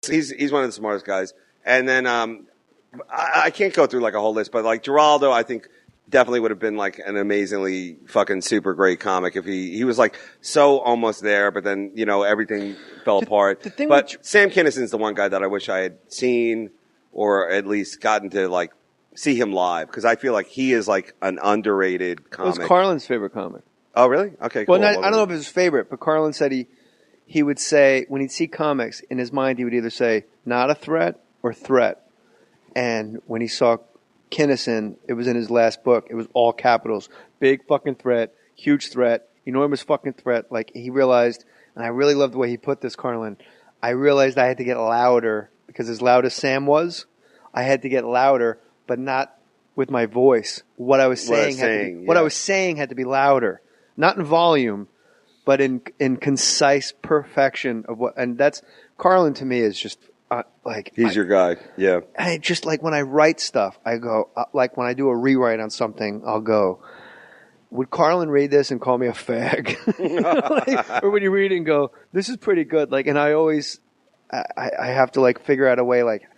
He's one of the smartest guys. And then I can't go through like a whole list, but like Geraldo, I think definitely would have been like an amazingly fucking super great comic if he was like so almost there, but then everything fell apart. But Sam Kinnison's the one guy that I wish I had seen or at least gotten to like see him live because I feel like he is like an underrated comic. It was Carlin's favorite comic. Oh really? Okay. Cool. Well, I don't know if it was his favorite, but Carlin said he would say when he'd see comics in his mind, he would either say not a threat or threat. And when he saw Kinnison, it was in his last book. It was all capitals. Big fucking threat, huge threat, enormous fucking threat. Like he realized, and I really love the way he put this, Carlin. I realized I had to get louder because as loud as Sam was, I had to get louder, but not with my voice. What I was saying had to be louder, not in volume, but in concise perfection of what. And that's Carlin to me is just. He's your guy, yeah. I just like when I write stuff, I go like when I do a rewrite on something, I'll go. Would Carlin read this and call me a fag? Or would you read it and go, "This is pretty good"? Like, and I always, I have to like figure out a way. Like,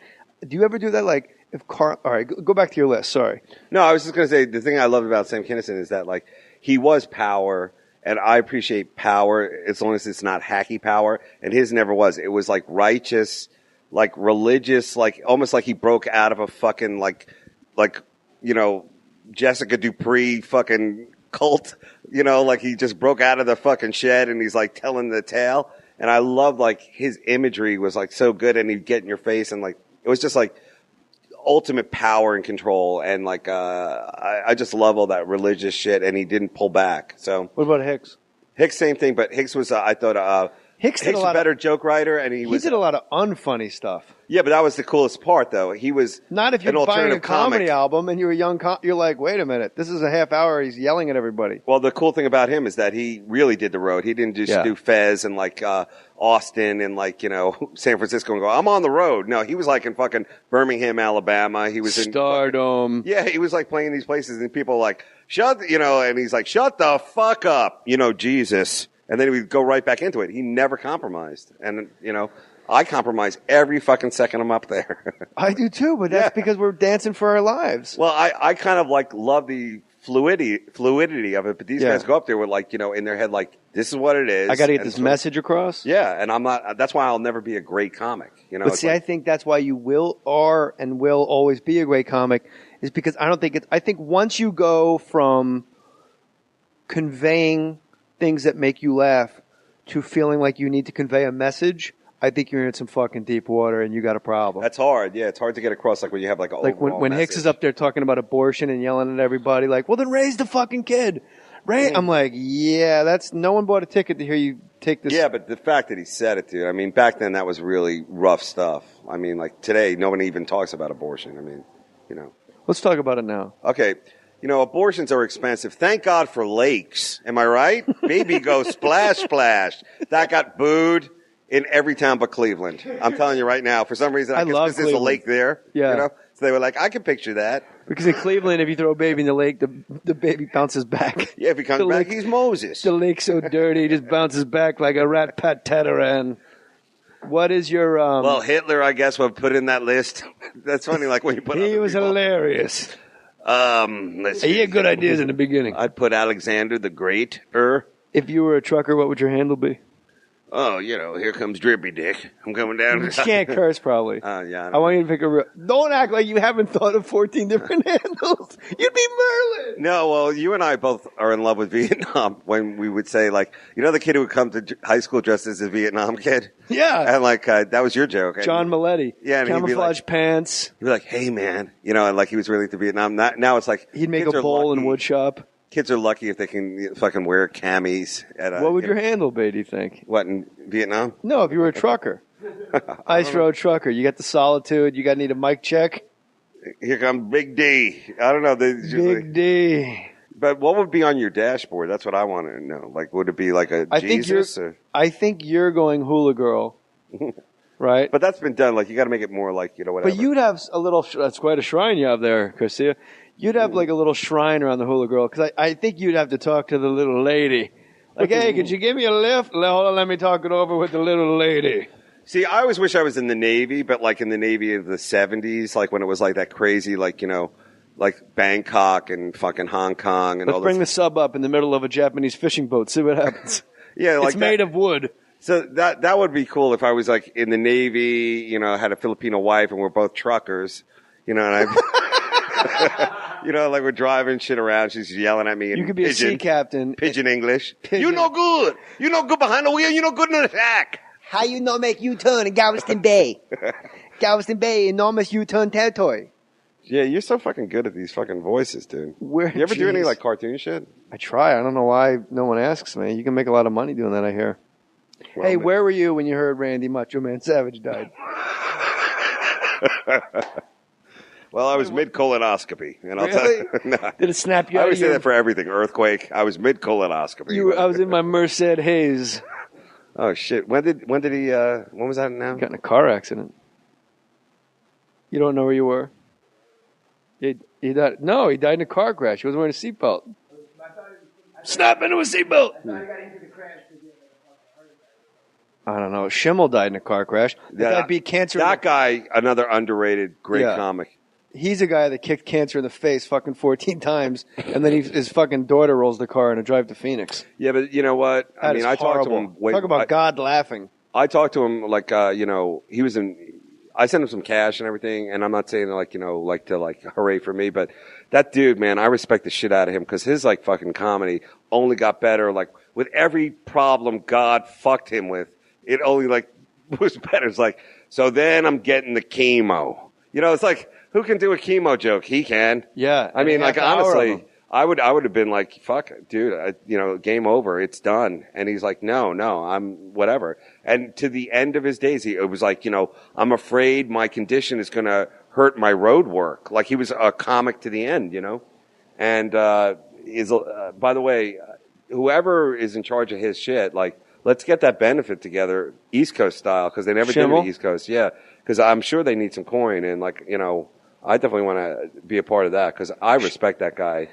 do you ever do that? Like, if all right, go back to your list. Sorry. No, I was just gonna say the thing I loved about Sam Kinison is that like he was power. And I appreciate power as long as it's not hacky power. And his never was. It was like righteous, like religious, like almost like he broke out of a fucking like Jessica Dupree fucking cult. Like he just broke out of the fucking shed and he's like telling the tale. And I love like his imagery was like so good and he'd get in your face and like it was just like ultimate power and control, and like I just love all that religious shit, and he didn't pull back. So what about Hicks? Hicks, same thing, but Hicks was I thought Hicks was a better joke writer, and he did a lot of unfunny stuff. Yeah, but that was the coolest part, though. He was not if you're buying a comedy album and you're a young. You're like, wait a minute, this is a half hour. He's yelling at everybody. Well, the cool thing about him is that he really did the road. He didn't just do Fez and like Austin and like San Francisco and go, I'm on the road. No, he was like in fucking Birmingham, Alabama. He was in Stardom. Yeah, he was like playing these places, and people were like and he's like, shut the fuck up, Jesus. And then he would go right back into it. He never compromised. And, I compromise every fucking second I'm up there. I do too, but that's because we're dancing for our lives. Well, I kind of like love the fluidity of it, but these guys go up there with like, in their head, like, this is what it is. I got to get this message across. Yeah, and I'm not, that's why I'll never be a great comic. But see, I think that's why you will always be a great comic, is because I think once you go from conveying things that make you laugh to feeling like you need to convey a message, I think you're in some fucking deep water and you got a problem. That's hard. Yeah, it's hard to get across like when you have like a when Hicks is up there talking about abortion and yelling at everybody like, well, then raise the fucking kid. Right? I'm like, yeah, that's no one bought a ticket to hear you take this. Yeah, but the fact that he said it, dude. I mean, back then that was really rough stuff. I mean, like today, no one even talks about abortion. I mean, Let's talk about it now. Okay. Abortions are expensive. Thank God for lakes. Am I right? Baby go splash, splash. That got booed in every town but Cleveland. I'm telling you right now. For some reason, I guess because there's a lake there. Yeah. So they were like, I can picture that. Because in Cleveland, if you throw a baby in the lake, the baby bounces back. Yeah, if he comes back, he's Moses. The lake's so dirty, he just bounces back like a rat pat tattaran. What is your... Well, Hitler, I guess, would put in that list. That's funny, like when you put He was hilarious. Let's see. He had good ideas in the beginning. I'd put Alexander the Great. If you were a trucker, what would your handle be? Oh, here comes Drippy Dick. I'm coming down. You can't curse, probably. Yeah. I want you to pick a real... Don't act like you haven't thought of 14 different handles. You'd be Merlin. No, well, you and I both are in love with Vietnam when we would say, like, the kid who would come to high school dressed as a Vietnam kid? Yeah. And, like, that was your joke. John Maletti. Yeah. And camouflage pants. He'd be like, hey, man. And, like, he was really into Vietnam. Now it's like... He'd make a bowl in wood shop. Kids are lucky if they can fucking wear camis. What would your handle be, do you think? What, in Vietnam? No, if you were a trucker. Ice road trucker. You got the solitude. You got to need a mic check. Here comes Big D. I don't know. Big D. But what would be on your dashboard? That's what I want to know. Like, would it be like a Jesus? I think you're going hula girl. Right? But that's been done. Like, you got to make it more like, whatever. But you'd have a little... That's quite a shrine you have there, Garcia. You'd have like a little shrine around the hula girl, because I think you'd have to talk to the little lady. Like, hey, could you give me a lift? Hold on, let me talk it over with the little lady. See, I always wish I was in the Navy, but like in the Navy of the 70s, like when it was like that crazy, like, like Bangkok and fucking Hong Kong and Let's all bring the this. sub up in the middle of a Japanese fishing boat. See what happens. Yeah, like it's made of wood. So that would be cool if I was like in the Navy, had a Filipino wife and we're both truckers, and like we're driving shit around. She's yelling at me in You could be pigeon, a sea captain. Pigeon English. Pigeon. You no good. You no good behind the wheel. You no good in the attack. How you not make U-turn in Galveston Bay? Galveston Bay, enormous U-turn territory. Yeah, you're so fucking good at these fucking voices, dude. You ever do any like cartoon shit? I try. I don't know why no one asks me. You can make a lot of money doing that, I hear. Well, hey, where were you when you heard Randy Macho Man Savage died? Well, I was mid-colonoscopy, and I'll tell Really? you. Nah. Did it snap you I out always of say your... that for everything. Earthquake. I was mid-colonoscopy. I was in my Merced haze. Oh shit! When did he? When was that now? Got in a car accident. You don't know where you were? He died. No, he died in a car crash. He wasn't wearing a seatbelt. Snap into a seatbelt. I don't know. Schimmel died in a car crash. That guy beat cancer. That guy, another underrated great Yeah. comic. He's a guy that kicked cancer in the face fucking 14 times, and then his fucking daughter rolls the car in a drive to Phoenix. Yeah, but you know what? That is I talked to horrible. him. Talk about God laughing. I talked to him like he was in. I sent him some cash and everything, and I'm not saying like to hooray for me, but that dude, man, I respect the shit out of him because his like fucking comedy only got better. Like with every problem God fucked him with, it only like was better. It's like so then I'm getting the chemo. It's like who can do a chemo joke? He can. Yeah, I mean, like honestly. him. I would have been like, fuck, dude, game over. It's done. And he's like, no, I'm whatever. And to the end of his days, it was like, I'm afraid my condition is going to hurt my road work. Like he was a comic to the end, And, by the way, whoever is in charge of his shit, like, let's get that benefit together, East Coast style, because they never did it Schimmel? East Coast. Yeah. Because I'm sure they need some coin. And like, I definitely want to be a part of that because I respect that guy.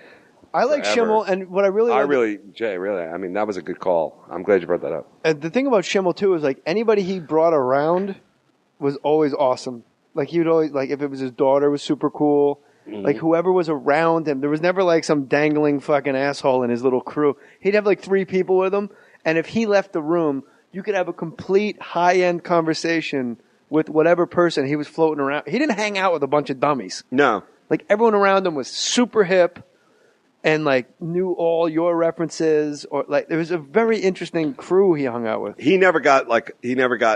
I like forever. Schimmel, and what I really like... Jay, I mean, that was a good call. I'm glad you brought that up. The thing about Schimmel, too, is, like, anybody he brought around was always awesome. Like, he would always, like, if it was his daughter, was super cool. Mm-hmm. Like, whoever was around him, there was never, like, some dangling fucking asshole in his little crew. He'd have, like, 3 people with him, and if he left the room, you could have a complete high-end conversation with whatever person he was floating around. He didn't hang out with a bunch of dummies. No. Like, everyone around him was super hip. And like knew all your references, or like there was a very interesting crew he hung out with. He never got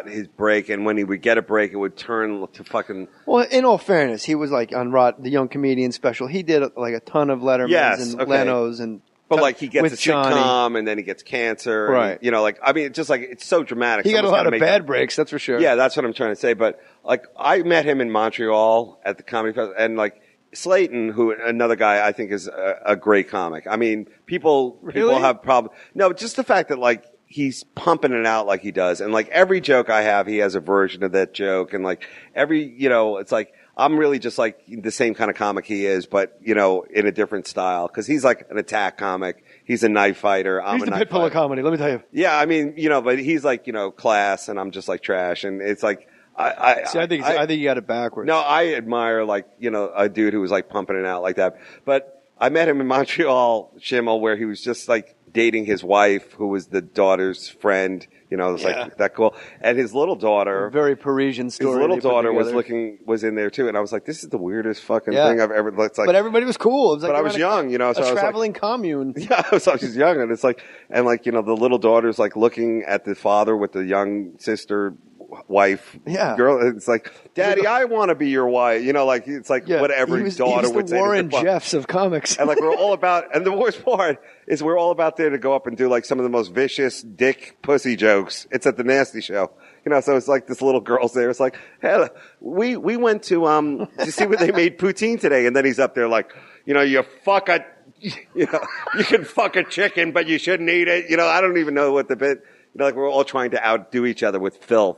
his break, and when he would get a break, it would turn to fucking. Well, in all fairness, he was like on the Young Comedian special. He did like a ton of Lettermans and Leno's and. But like he gets a Johnny. sitcom, and then he gets cancer, right? And, I mean, it's just like it's so dramatic. He got a lot of bad breaks, that's for sure. Yeah, that's what I'm trying to say. But like, I met him in Montreal at the comedy festival, and like. Slayton, who another guy I think is a great comic. I mean, people have problems. No, just the fact that like he's pumping it out like he does, and like every joke I have, he has a version of that joke, and like every it's like I'm really just like the same kind of comic he is, but in a different style because he's like an attack comic. He's a knife fighter. He's the Pitbull of comedy. Let me tell you. Yeah, I mean, but he's like class, and I'm just like trash, and it's like. I think you got it backwards. No, I admire a dude who was like pumping it out like that. But I met him in Montreal, Schimmel, where he was just like dating his wife, who was the daughter's friend. It's like that cool. And his little daughter, a very Parisian story. His little daughter was in there too, and I was like, this is the weirdest fucking thing I've ever. It's like, but everybody was cool. It was like but I was young, so I was traveling commune. Yeah, so I was young, and it's like, and like the little daughter's like looking at the father with the young sister. Wife, girl, it's like, Daddy, I want to be your wife. Like it's like what every daughter would say. He was the Warren Jeffs of comics, and like we're all about. And the worst part is we're all about there to go up and do like some of the most vicious dick pussy jokes. It's at the Nasty Show, So it's like this little girl's there. It's like, hey, we went to see what they made poutine today, and then he's up there like, you fuck a, you can fuck a chicken, but you shouldn't eat it. I don't even know what the bit. Like we're all trying to outdo each other with filth.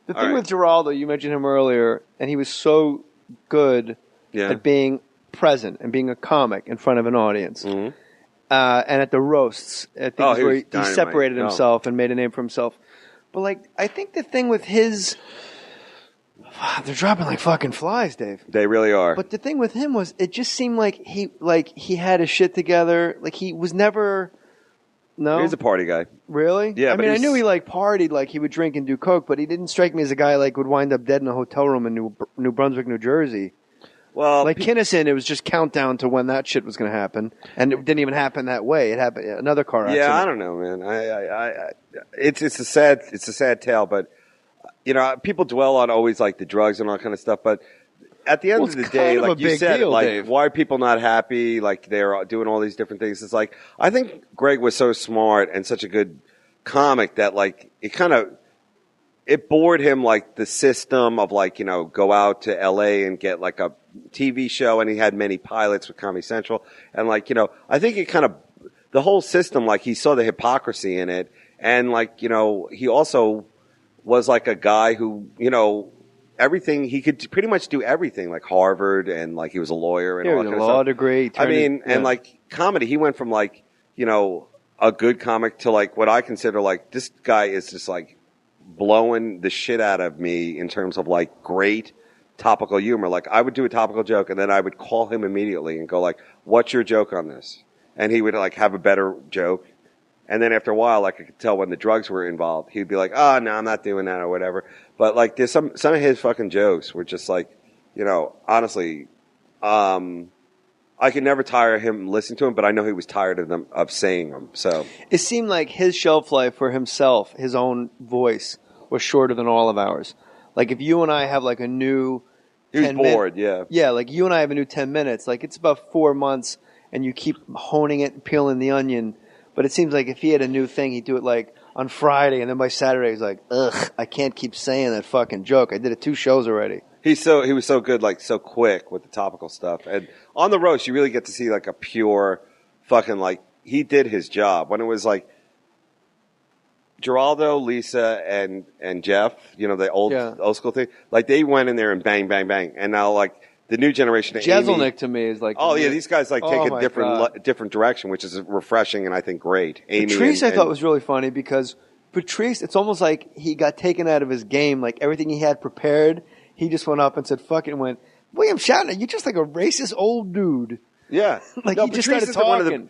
The thing with Geraldo, you mentioned him earlier, and he was so good at being present and being a comic in front of an audience. Mm-hmm. And at the roasts, I think where he separated himself and made a name for himself. But like, I think the thing with his, they're dropping like fucking flies, Dave. They really are. But the thing with him was, it just seemed like he had his shit together. Like he was never. No, he's a party guy. Really? Yeah. I mean, I knew he like partied, like he would drink and do coke, but he didn't strike me as a guy like would wind up dead in a hotel room in New Brunswick, New Jersey. Well, like Kinnison, it was just countdown to when that shit was going to happen, and it didn't even happen that way. It happened another car accident. Yeah, I don't know, man. It's a sad tale, but you know, people dwell on always like the drugs and all that kind of stuff, but. At the end of the day, like you said, deal, like Dave. why are people not happy? Like they're doing all these different things. It's like I think Greg was so smart and such a good comic that like it bored him like the system of like, you know, go out to LA and get like a TV show, and he had many pilots with Comedy Central, and like, you know, I think it kind of the whole system, like he saw the hypocrisy in it, and like, you know, he also was like a guy who, you know, everything he could pretty much do everything, like Harvard, and like he was a lawyer and all that kind of stuff. Law degree. I mean, and like comedy, he went from like, you know, a good comic to like what I consider like this guy is just like blowing the shit out of me in terms of like great topical humor. Like I would do a topical joke and then I would call him immediately and go like, "What's your joke on this?" And he would like have a better joke. And then after a while, like I could tell when the drugs were involved, he'd be like, "Oh no, I'm not doing that," or whatever. But like, there's some of his fucking jokes were just like, you know, honestly, I could never tire of him listening to him, but I know he was tired of saying them. So it seemed like his shelf life for himself, his own voice, was shorter than all of ours. Like if you and I have like a new, he was bored, yeah. Like you and I have a new 10 minutes. Like it's about 4 months, and you keep honing it and peeling the onion. But it seems like if he had a new thing, he'd do it like on Friday, and then by Saturday he's like, "Ugh, I can't keep saying that fucking joke. I did it 2 shows already." He was so good, like so quick with the topical stuff. And on the roast, you really get to see like a pure fucking like he did his job. When it was like Geraldo, Lisa, and Jeff, you know, the old school thing, like they went in there and bang, bang, bang. And now like the new generation of Jeselnik to me is like, oh yeah, these guys like take a different direction, which is refreshing and I think great. Amy Patrice I thought was really funny because Patrice, it's almost like he got taken out of his game. Like everything he had prepared, he just went up and said, "Fuck it," and went, "William Shatner, you're just like a racist old dude." Yeah. Like he just started talking.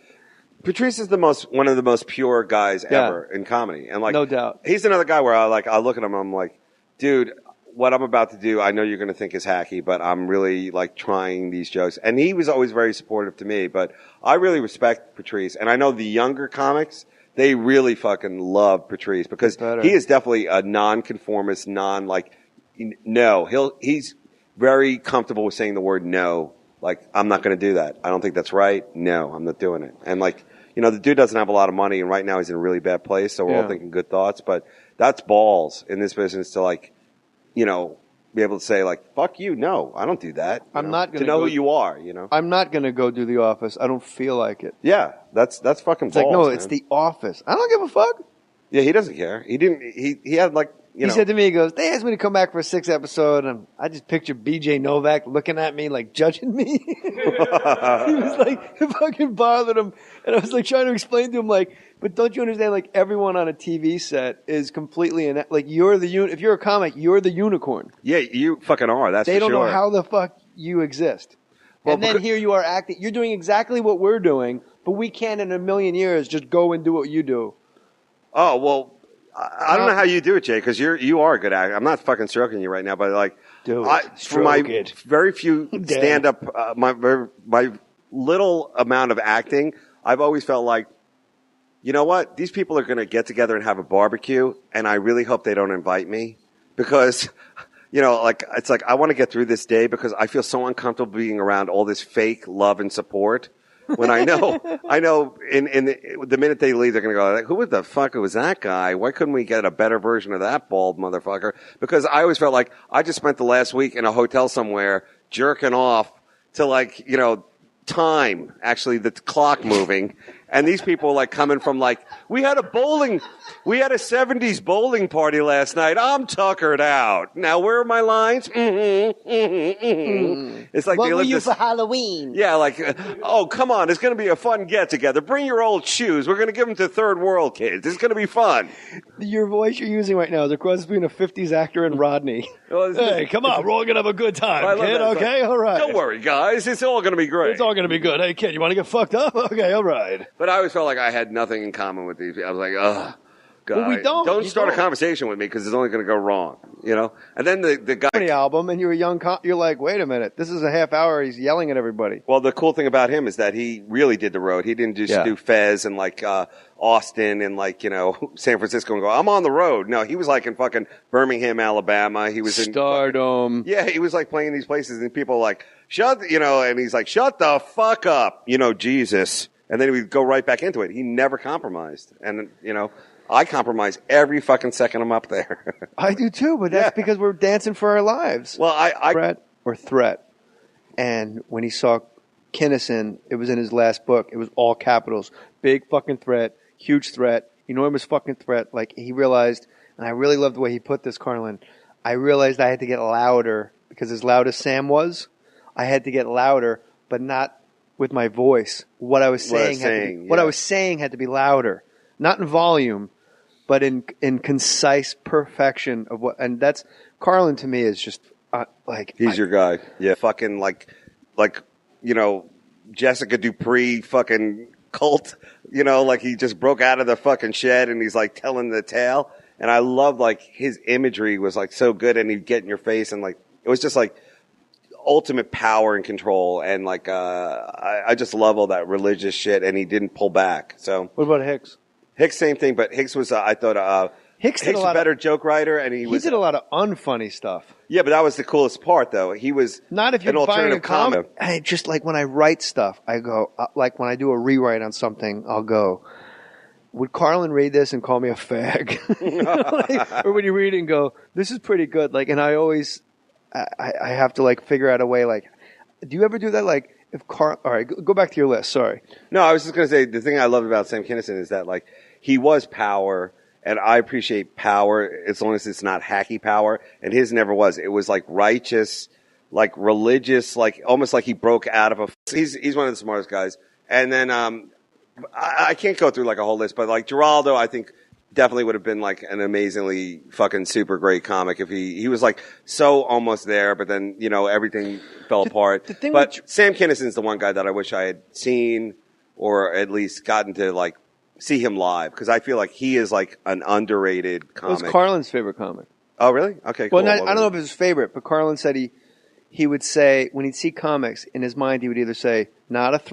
Patrice is one of the most pure guys ever in comedy. And like, no doubt. He's another guy where I look at him and I'm like, dude, what I'm about to do, I know you're going to think is hacky, but I'm really like trying these jokes. And he was always very supportive to me, but I really respect Patrice. And I know the younger comics, they really fucking love Patrice because he is definitely a non-conformist, no. He's very comfortable with saying the word no. Like, I'm not going to do that. I don't think that's right. No, I'm not doing it. And like, you know, the dude doesn't have a lot of money, and right now he's in a really bad place, so we're all thinking good thoughts. But that's balls in this business to like, you know, be able to say like, "Fuck you, no, I don't do that." I'm not going to know who you are. You know, I'm not going to go do The Office. I don't feel like it. Yeah, that's fucking balls. It's like, no, man. it's The Office. I don't give a fuck. Yeah, he doesn't care. He didn't. He had like. He said to me, he goes, "They asked me to come back for a 6th episode, and I just pictured BJ Novak looking at me, like, judging me." He was like, it fucking bothered him. And I was like trying to explain to him, like, but don't you understand, like, everyone on a TV set is completely, like, if you're a comic, you're the unicorn. Yeah, you fucking are. That's They for don't sure. know how the fuck you exist. Well, and then here you are acting. You're doing exactly what we're doing, but we can't in a million years just go and do what you do. Oh, well. I don't know how you do it, Jay, because you are a good actor. I'm not fucking stroking you right now, but like, for my very few stand-up, my little amount of acting, I've always felt like, you know what? These people are going to get together and have a barbecue, and I really hope they don't invite me because, you know, like it's like I want to get through this day because I feel so uncomfortable being around all this fake love and support. When I know in the minute they leave, they're going to go, like, who the fuck was that guy? Why couldn't we get a better version of that bald motherfucker? Because I always felt like I just spent the last week in a hotel somewhere jerking off to like, you know, time, actually the clock moving. And these people like coming from like, we had a 70s bowling party last night. I'm tuckered out. Now, where are my lines? It's like What they were live you this, for Halloween? yeah, like, oh, come on. It's going to be a fun get together. Bring your old shoes. We're going to give them to third world kids. It's going to be fun. Your voice you're using right now is a cross between a 50s actor and Rodney. Well, Hey, come on. We're all going to have a good time, I love kid. that. It's Okay, like, all right. don't worry, guys. It's all going to be great. It's all going to be good. Hey, kid, you want to get fucked up? Okay, all right. But I always felt like I had nothing in common with these people. I was like, ugh. God, Well, we don't. You start don't. a conversation with me because it's only going to go wrong, you know? And then the guy... album, and you're a young you're like, wait a minute, this is a half hour, he's yelling at everybody. Well, the cool thing about him is that he really did the road. He didn't just do Fez and like Austin and like, you know, San Francisco and go, I'm on the road. No, he was like in fucking Birmingham, Alabama. He was in Stardom. Yeah, he was like playing these places and people were like, and he's like, shut the fuck up, you know, Jesus. And then he would go right back into it. He never compromised. And, you know, I compromise every fucking second I'm up there. I do too, but that's because we're dancing for our lives. Well, Threat or threat. And when he saw Kinnison, it was in his last book. It was all capitals. Big fucking threat, huge threat, enormous fucking threat. Like he realized, and I really love the way he put this, Carlin. I realized I had to get louder because as loud as Sam was, I had to get louder, but not with my voice. What I was saying had to be louder. Not in volume, but in concise perfection of what, and that's Carlin to me is just like he's your guy. Yeah, fucking like you know Jessica Dupree fucking cult. You know, like he just broke out of the fucking shed and he's like telling the tale. And I love like his imagery was like so good, and he'd get in your face and like it was just like ultimate power and control. And like I just love all that religious shit, and he didn't pull back. So what about Hicks? Hicks, same thing, but Hicks was, I thought, Hicks was a better joke writer, and he did a lot of unfunny stuff. Yeah, but that was the coolest part, though. He was not if you're an alternative comic. I just like when I write stuff, I go like when I do a rewrite on something, I'll go, would Carlin read this and call me a fag? Like, or when you read it and go, this is pretty good. Like, and I always, I have to like figure out a way. Like, do you ever do that? Like, if all right, go back to your list. Sorry. No, I was just going to say the thing I love about Sam Kinison is that like. He was power, and I appreciate power as long as it's not hacky power, and his never was. It was like righteous, like religious, like almost like he broke out of a... He's one of the smartest guys. And then I can't go through like a whole list, but like Geraldo, I think definitely would have been like an amazingly fucking super great comic if he was like so almost there, but then, you know, everything fell apart. But Sam Kinison's the one guy that I wish I had seen or at least gotten to like see him live, because I feel like he is like an underrated comic. It was Carlin's favorite comic. Oh, really? Okay, cool. Well, I don't know if it was his favorite, but Carlin said he would say, when he'd see comics, in his mind he would either say, not a threat